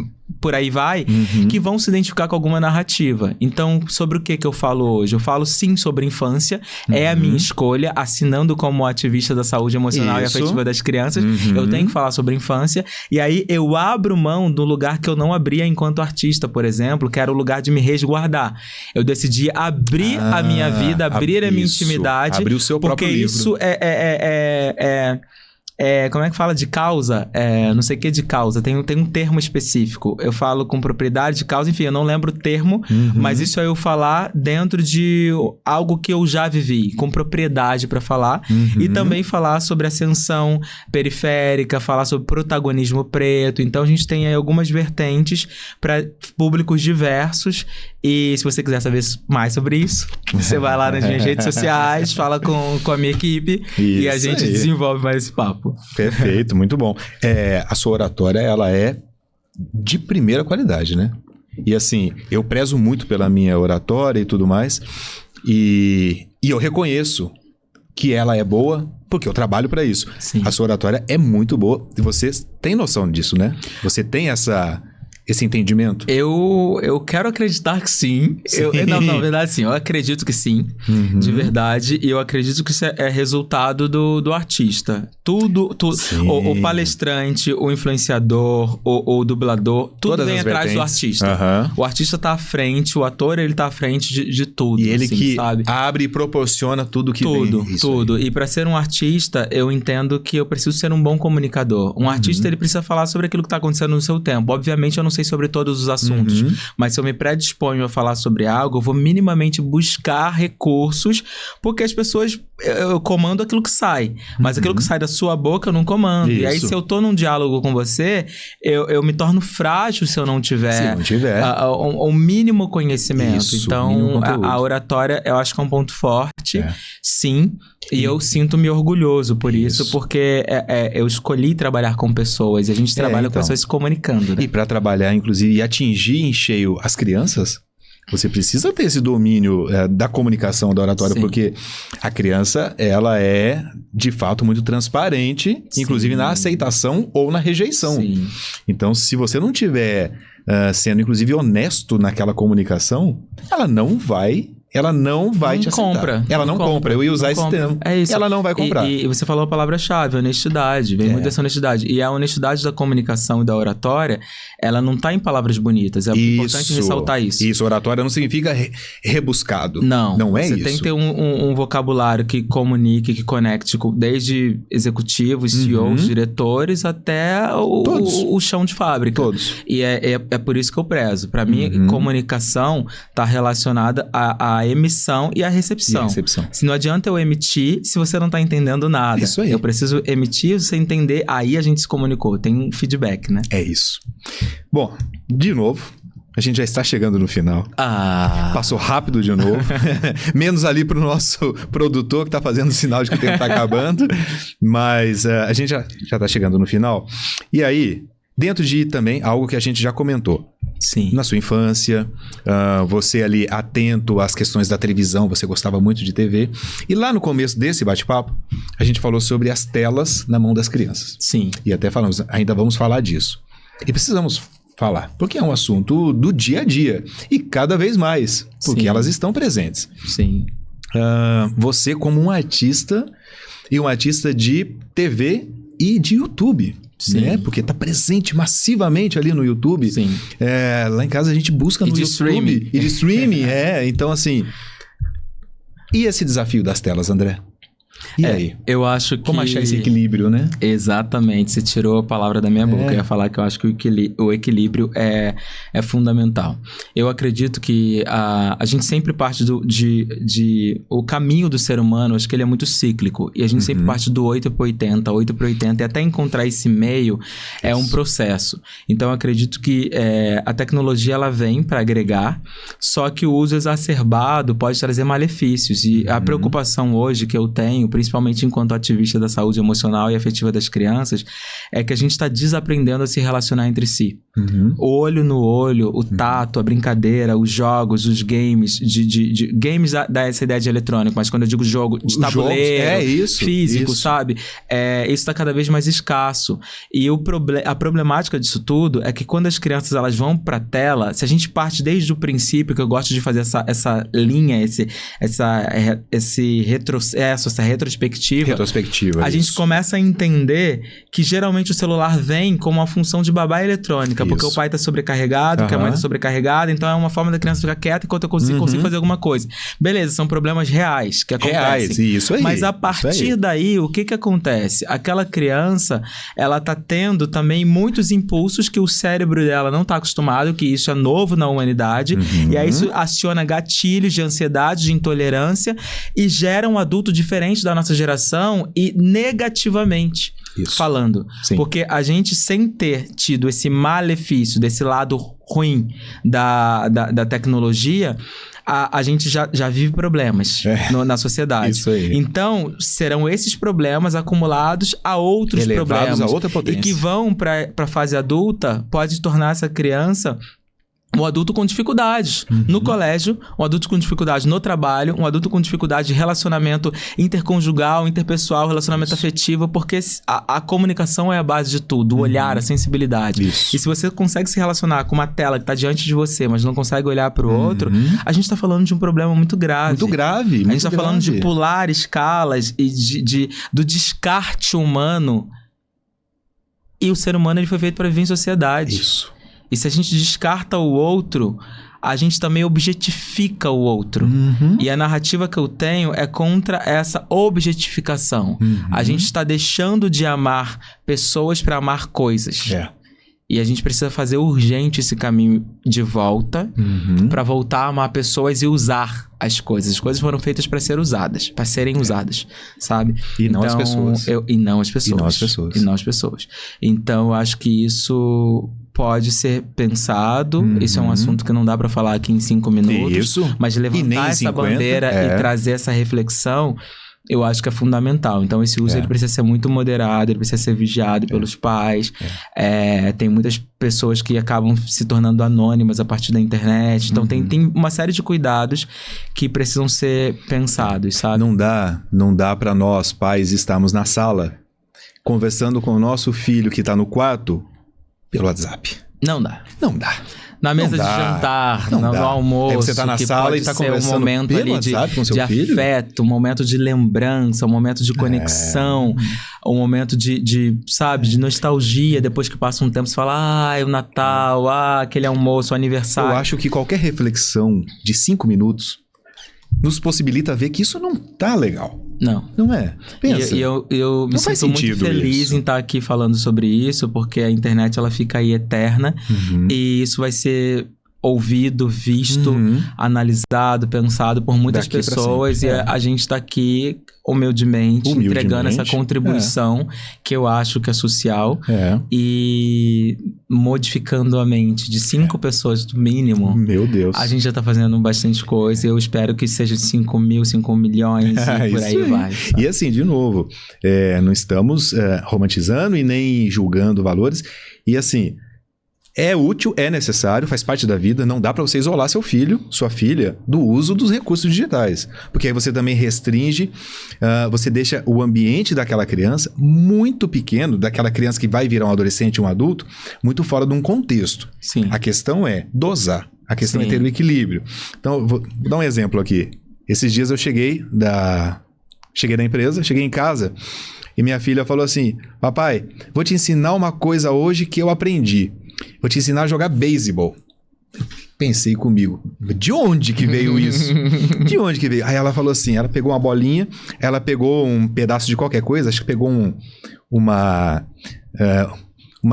por aí vai, que vão se identificar com alguma narrativa. Então, sobre o que eu falo hoje? Eu falo sim sobre infância, é a minha escolha, assinando como ativista da saúde emocional e afetiva das crianças, eu tenho que falar sobre infância, e aí eu abro mão do lugar que eu não abria enquanto artista, por exemplo, que era o lugar de me resguardar. Eu decidi abrir a minha vida, abrir a minha intimidade, abrir o seu próprio porque livro. Isso como é que fala de causa? Não sei o que de causa. Tem um termo específico. Eu falo com propriedade de causa. Enfim, eu não lembro o termo. Mas isso é eu falar dentro de algo que eu já vivi. Com propriedade pra falar. E também falar sobre ascensão periférica. Falar sobre protagonismo preto. Então, a gente tem aí algumas vertentes para públicos diversos. E se você quiser saber mais sobre isso, você vai lá nas minhas redes sociais. Fala com a minha equipe. E a gente desenvolve mais esse papo. Perfeito, muito bom. A sua oratória, ela é de primeira qualidade, né? E assim, eu prezo muito pela minha oratória e tudo mais. E eu reconheço que ela é boa, porque eu trabalho para isso. Sim. A sua oratória é muito boa. E você tem noção disso, né? Você tem esse entendimento? Eu quero acreditar que sim. Não, na verdade sim. Eu acredito que sim. De verdade. E eu acredito que isso é resultado do artista. Tudo. O palestrante, o influenciador, o dublador, tudo Todas vem as atrás do vertentes. artista. O artista tá à frente, o ator ele tá à frente de tudo. E ele assim, que sabe? abre e proporciona tudo que vem. Tudo. E pra ser um artista, eu entendo que eu preciso ser um bom comunicador. Um artista, ele precisa falar sobre aquilo que tá acontecendo no seu tempo. Obviamente, eu não sei sobre todos os assuntos, mas se eu me predisponho a falar sobre algo, eu vou minimamente buscar recursos, porque as pessoas, eu comando aquilo que sai, mas aquilo que sai da sua boca eu não comando. E aí, se eu tô num diálogo com você, eu me torno frágil se eu não tiver o mínimo conhecimento. Então, a oratória, eu acho que é um ponto forte, sim. E eu sinto-me orgulhoso por isso, porque eu escolhi trabalhar com pessoas. E a gente trabalha com pessoas se comunicando, né? E para trabalhar, inclusive, e atingir em cheio as crianças, você precisa ter esse domínio da comunicação, da oratória, porque a criança, ela é, de fato, muito transparente, inclusive na aceitação ou na rejeição. Sim. Então, se você não tiver sendo, inclusive, honesto naquela comunicação, ela não vai te aceitar. Ela não compra. Eu ia usar esse termo. É isso. Ela não vai comprar. E você falou a palavra-chave, honestidade. Vem muito dessa honestidade. E a honestidade da comunicação e da oratória, ela não tá em palavras bonitas. É importante ressaltar isso. Isso, oratória não significa rebuscado. Não é isso. Você tem que ter um vocabulário que comunique, que conecte, desde executivos, CEOs, diretores, até o chão de fábrica. Todos. E é por isso que eu prezo. Pra mim, comunicação tá relacionada a emissão e a recepção. Se não adianta eu emitir se você não tá entendendo nada. Isso aí. Eu preciso emitir, você entender, aí a gente se comunicou. Tem um feedback, né? É isso. Bom, de novo, a gente já está chegando no final. Passou rápido de novo. Menos ali pro nosso produtor que tá fazendo sinal de que o tempo tá acabando. Mas a gente já tá chegando no final. E aí, dentro de também algo que a gente já comentou. Sim. Na sua infância, você ali atento às questões da televisão, você gostava muito de TV. E lá no começo desse bate-papo, a gente falou sobre as telas na mão das crianças. Sim. E até falamos, ainda vamos falar disso. E precisamos falar, porque é um assunto do dia a dia. E cada vez mais, porque elas estão presentes. Sim. Você como um artista, e um artista de TV e de YouTube. Né? Porque tá presente massivamente ali no YouTube. Sim. Lá em casa a gente busca no YouTube. Streaming. E de streaming, Então, assim... E esse desafio das telas, André? E aí? Eu acho que... Como achar esse equilíbrio, né? Exatamente. Você tirou a palavra da minha boca. Eu ia falar que eu acho que o equilíbrio é fundamental. Eu acredito que a gente sempre parte o caminho do ser humano, acho que ele é muito cíclico. E a gente sempre parte do 8 para 80, 8 para 80. E até encontrar esse meio é um processo. Então, eu acredito que a tecnologia, ela vem para agregar. Só que o uso exacerbado pode trazer malefícios. E a preocupação hoje que eu tenho, principalmente enquanto ativista da saúde emocional e afetiva das crianças, é que a gente está desaprendendo a se relacionar entre si. O olho no olho, o tato, a brincadeira, os jogos, os games, games dá essa ideia de eletrônico, mas quando eu digo jogo de tabuleiro, físico, sabe? Isso está cada vez mais escasso. E a problemática disso tudo é que quando as crianças elas vão para a tela, se a gente parte desde o princípio, que eu gosto de fazer essa linha, esse retrocesso, essa retrospectiva, a gente começa a entender que geralmente o celular vem como uma função de babá eletrônica, porque o pai tá sobrecarregado, que a mãe tá sobrecarregada, então é uma forma da criança ficar quieta enquanto eu consigo fazer alguma coisa. Beleza, são problemas reais que acontecem. Isso aí. Mas a partir daí, o que acontece? Aquela criança, ela tá tendo também muitos impulsos que o cérebro dela não tá acostumado, que isso é novo na humanidade, e aí isso aciona gatilhos de ansiedade, de intolerância, e gera um adulto diferente da nossa geração e negativamente. Falando. Porque a gente, sem ter tido esse malefício, desse lado ruim da tecnologia, a gente já vive problemas na sociedade. Isso aí. Então, serão esses problemas acumulados a outros problemas. A outra potência. E que vão para a fase adulta, pode tornar essa criança um adulto com dificuldades no colégio, um adulto com dificuldade no trabalho, um adulto com dificuldade de relacionamento interconjugal, interpessoal, relacionamento afetivo, porque a comunicação é a base de tudo, o olhar, a sensibilidade. E se você consegue se relacionar com uma tela que está diante de você, mas não consegue olhar para o outro, a gente está falando de um problema muito grave. Muito grave. A gente está falando de pular escalas e do descarte humano. E o ser humano ele foi feito para viver em sociedade. E se a gente descarta o outro, a gente também objetifica o outro. E a narrativa que eu tenho é contra essa objetificação. A gente está deixando de amar pessoas para amar coisas. E a gente precisa fazer urgente esse caminho de volta para voltar a amar pessoas e usar as coisas. As coisas foram feitas para ser usadas, para serem usadas, sabe? E não as pessoas. E não as pessoas. Então, eu acho que isso pode ser pensado. Isso é um assunto que não dá para falar aqui em 5 minutos. Mas levantar essa bandeira e trazer essa reflexão, eu acho que é fundamental. Então, esse uso ele precisa ser muito moderado, ele precisa ser vigiado pelos pais. Tem muitas pessoas que acabam se tornando anônimas a partir da internet. Então, tem uma série de cuidados que precisam ser pensados, sabe? Não dá para nós, pais, estarmos na sala conversando com o nosso filho que tá no quarto pelo WhatsApp. Não dá. Na mesa de jantar, no almoço. Aí você tá na sala e tá conversando um momento ali de afeto, um momento de lembrança, um momento de conexão, um momento de nostalgia. Depois que passa um tempo, você fala, o Natal, aquele almoço, o aniversário. Eu acho que qualquer reflexão de 5 minutos nos possibilita ver que isso não tá legal. Não é? Pensa. E eu me sinto muito feliz em estar aqui falando sobre isso, porque a internet ela fica aí eterna e isso vai ser ouvido, visto, analisado, pensado por muitas pessoas e a gente está aqui humildemente entregando essa contribuição que eu acho que é social e modificando a mente de 5 pessoas no mínimo. Meu Deus. A gente já tá fazendo bastante coisa e eu espero que seja 5 mil, 5 milhões e por aí vai. Sabe? E assim, de novo, não estamos romantizando e nem julgando valores. E assim, é útil, é necessário, faz parte da vida. Não dá para você isolar seu filho, sua filha, do uso dos recursos digitais. Porque aí você também restringe, você deixa o ambiente daquela criança muito pequeno, daquela criança que vai virar um adolescente, um adulto, muito fora de um contexto. A questão é dosar, a questão é ter o equilíbrio. Então, vou dar um exemplo aqui. Esses dias eu cheguei da empresa, cheguei em casa e minha filha falou assim: papai, vou te ensinar uma coisa hoje que eu aprendi. Vou te ensinar a jogar beisebol. Pensei comigo, de onde que veio isso? De onde que veio? Aí ela falou assim, ela pegou uma bolinha, ela pegou um pedaço de qualquer coisa, acho que pegou uma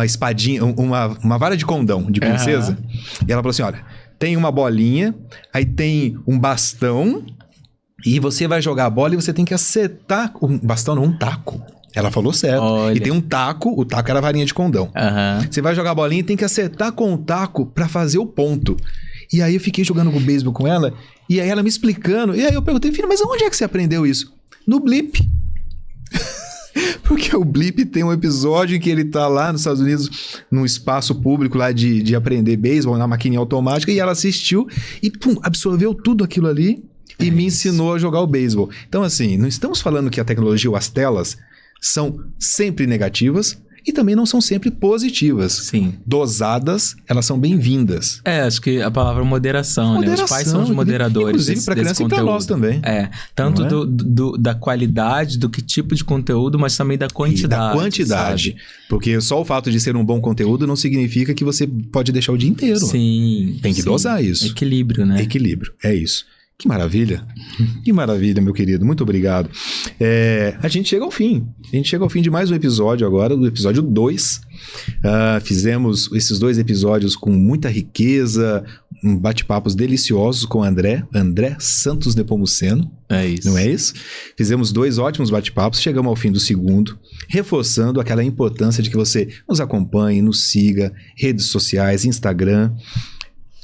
espadinha, uma vara de condão de princesa. E ela falou assim, olha, tem uma bolinha, aí tem um bastão, e você vai jogar a bola e você tem que acertar um bastão, não, um taco. Ela falou certo. Olha. E tem um taco, o taco era a varinha de condão. Você vai jogar a bolinha e tem que acertar com o taco pra fazer o ponto. E aí eu fiquei jogando com beisebol com ela, e aí ela me explicando, e aí eu perguntei, filho, mas onde é que você aprendeu isso? No Blip. Porque o Blip tem um episódio em que ele tá lá nos Estados Unidos, num espaço público lá de aprender beisebol, na maquininha automática, e ela assistiu e pum, absorveu tudo aquilo ali e me ensinou a jogar o beisebol. Então, assim, não estamos falando que a tecnologia ou as telas são sempre negativas e também não são sempre positivas. Sim. Dosadas, elas são bem-vindas. Acho que a palavra moderação, né? Os pais são os moderadores. Inclusive para criança e para nós também. Tanto da qualidade, do que tipo de conteúdo, mas também da quantidade. E da quantidade. Sabe? Porque só o fato de ser um bom conteúdo não significa que você pode deixar o dia inteiro. Sim. Tem que dosar isso. Equilíbrio, né? Equilíbrio, é isso. Que maravilha. Que maravilha, meu querido. Muito obrigado. A gente chega ao fim. A gente chega ao fim de mais um episódio agora, do episódio 2. Fizemos esses 2 episódios com muita riqueza, bate-papos deliciosos com o André Santos Nepomuceno. É isso. Não é isso? Fizemos 2 ótimos bate-papos. Chegamos ao fim do segundo, reforçando aquela importância de que você nos acompanhe, nos siga, redes sociais, Instagram,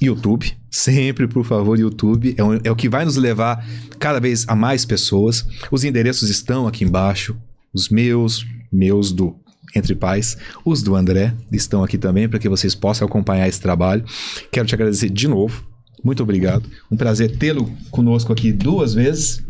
YouTube, sempre, por favor, YouTube, é o que vai nos levar cada vez a mais pessoas. Os endereços estão aqui embaixo, os meus do Entre Pais, os do André estão aqui também, para que vocês possam acompanhar esse trabalho. Quero te agradecer de novo, muito obrigado, um prazer tê-lo conosco aqui 2 vezes,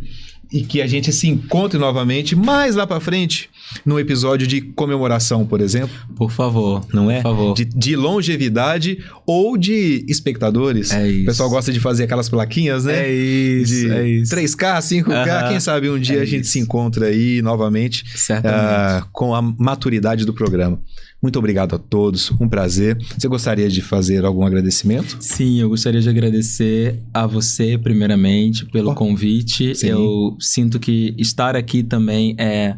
e que a gente se encontre novamente mais lá pra frente, num episódio de comemoração, por exemplo. Por favor. Não é? Por favor. De longevidade ou de espectadores. É isso. O pessoal gosta de fazer aquelas plaquinhas, né? É isso, é isso. 3K, 5K, quem sabe um dia a gente se encontra aí novamente. Certamente. Com a maturidade do programa. Muito obrigado a todos, um prazer. Você gostaria de fazer algum agradecimento? Sim, eu gostaria de agradecer a você, primeiramente, pelo convite. Sim. Eu sinto que estar aqui também é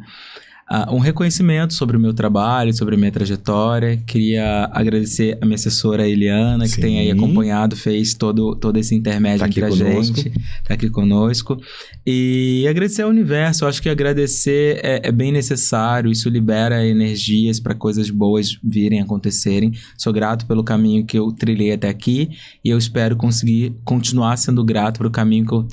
um reconhecimento sobre o meu trabalho, sobre a minha trajetória. Queria agradecer a minha assessora Eliana, que tem aí acompanhado, fez todo esse intermédio entre a gente. Tá aqui conosco. E agradecer ao universo. Eu acho que agradecer é bem necessário. Isso libera energias para coisas boas virem acontecerem. Sou grato pelo caminho que eu trilhei até aqui e eu espero conseguir continuar sendo grato pelo caminho que eu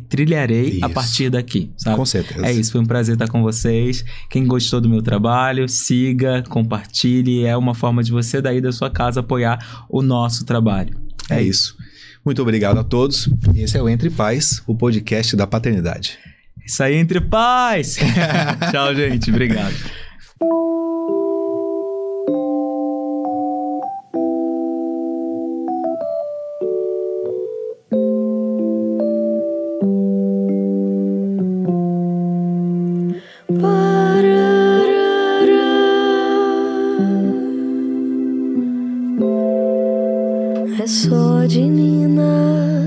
trilharei a partir daqui, sabe? Com certeza. É isso, foi um prazer estar com vocês. Quem gostou do meu trabalho, siga, compartilhe. É uma forma de você daí da sua casa apoiar o nosso trabalho. É isso. Muito obrigado a todos. Esse é o Entre Pais, o podcast da paternidade. Isso aí, Entre Pais! Tchau, gente. Obrigado. É só de ninar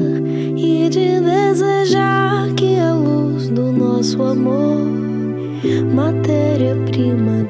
e de desejar que a luz do nosso amor, matéria-prima